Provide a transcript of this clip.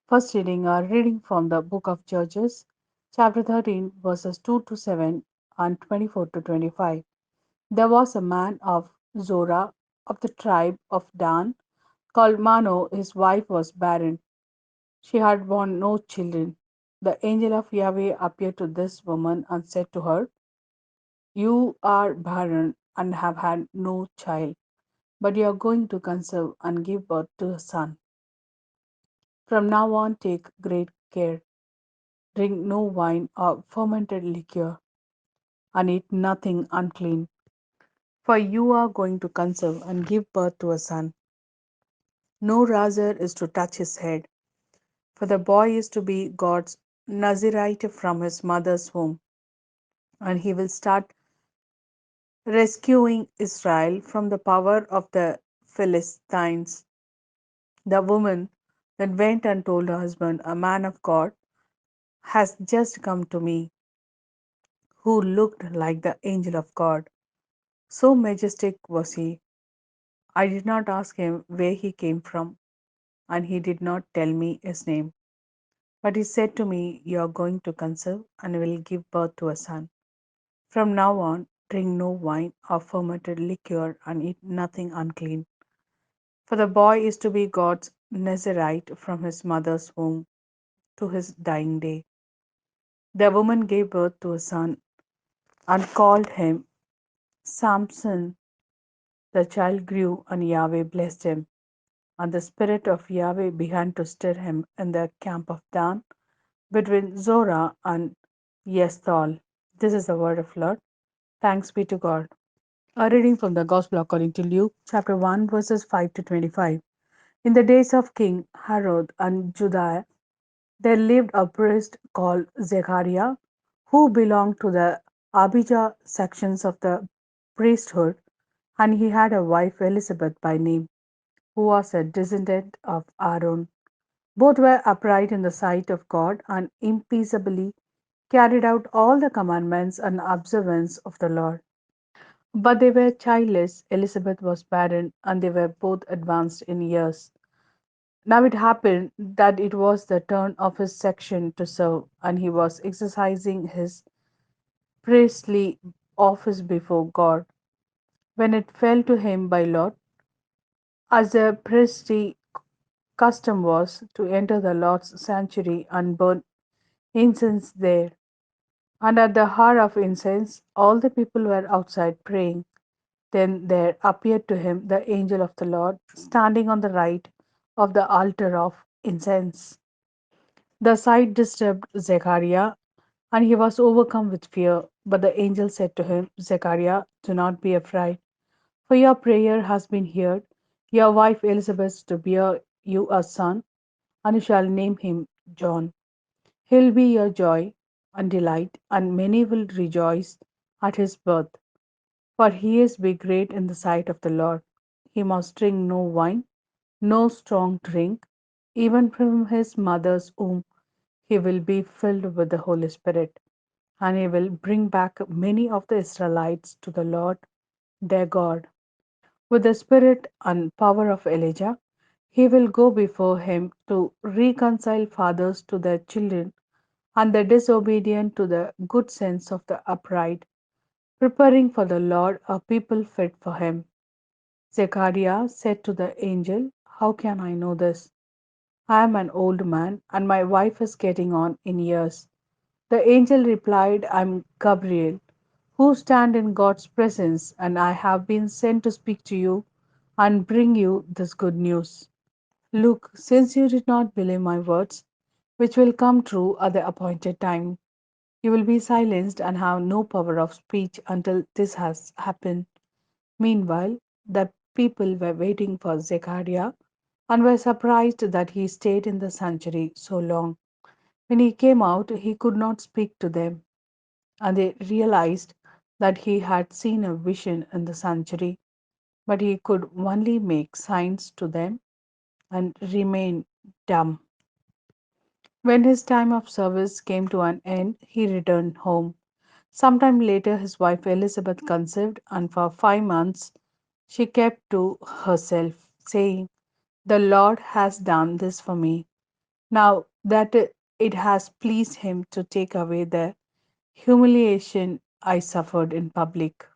First reading are reading from the book of Judges, chapter 13, verses 2 to 7 and 24 to 25. There was a man of Zorah of the tribe of Dan called Mano. His wife was barren. She had borne no children. The angel of Yahweh appeared to this woman and said to her, "You are barren and have had no child, but you are going to conceive and give birth to a son. From now on, take great care. Drink no wine or fermented liquor, and eat nothing unclean, for you are going to conceive and give birth to a son. No razor is to touch his head, for the boy is to be God's Nazirite from his mother's womb, and he will start rescuing Israel from the power of the Philistines." The woman then went and told her husband, "A man of God has just come to me, who looked like the angel of God. So majestic was he. I did not ask him where he came from, and he did not tell me his name. But he said to me, 'You are going to conceive and will give birth to a son. From now on, drink no wine or fermented liquor and eat nothing unclean, for the boy is to be God's Nazarite from his mother's womb to his dying day.' The woman gave birth to a son and called him Samson. The child grew, and Yahweh blessed him. And the spirit of Yahweh began to stir him in the camp of Dan, between Zorah and Eshtaol. This is the word of Lord. Thanks be to God. A reading from the Gospel according to Luke, chapter 1, verses 5 to 25. In the days of King Herod and Judea, there lived a priest called Zechariah, who belonged to the Abijah sections of the priesthood, and he had a wife Elizabeth by name, who was a descendant of Aaron. Both were upright in the sight of God and impeaceably carried out all the commandments and observance of the Lord. But they were childless, Elizabeth was barren, and they were both advanced in years. Now it happened that it was the turn of his section to serve, and he was exercising his priestly office before God, when it fell to him by lot, as a priestly custom was, to enter the Lord's sanctuary and burn incense there. And at the hour of incense, all the people were outside praying. Then there appeared to him the angel of the Lord, standing on the right of the altar of incense. The sight disturbed Zechariah, and he was overcome with fear. But the angel said to him, "Zechariah, do not be afraid, for your prayer has been heard. Your wife Elizabeth is to bear you a son, and you shall name him John. He will be your joy and delight, and many will rejoice at his birth, for he is be great in the sight of the Lord. He must drink no wine, no strong drink. Even from his mother's womb he will be filled with the Holy Spirit, and he will bring back many of the Israelites to the Lord their God. With the spirit and power of Elijah, he will go before him to reconcile fathers to their children and the disobedient to the good sense of the upright, preparing for the Lord a people fit for him." Zechariah said to the angel, "How can I know this? I am an old man, and my wife is getting on in years." The angel replied, "I am Gabriel, who stand in God's presence, and I have been sent to speak to you and bring you this good news. Look, since you did not believe my words, which will come true at the appointed time, you will be silenced and have no power of speech until this has happened." Meanwhile, the people were waiting for Zechariah and were surprised that he stayed in the sanctuary so long. When he came out, he could not speak to them, and they realized that he had seen a vision in the sanctuary, but he could only make signs to them and remain dumb. When his time of service came to an end, he returned home. Sometime later, his wife Elizabeth conceived, and for 5 months she kept to herself, saying, "The Lord has done this for me. now that it has pleased him to take away the humiliation I suffered in public.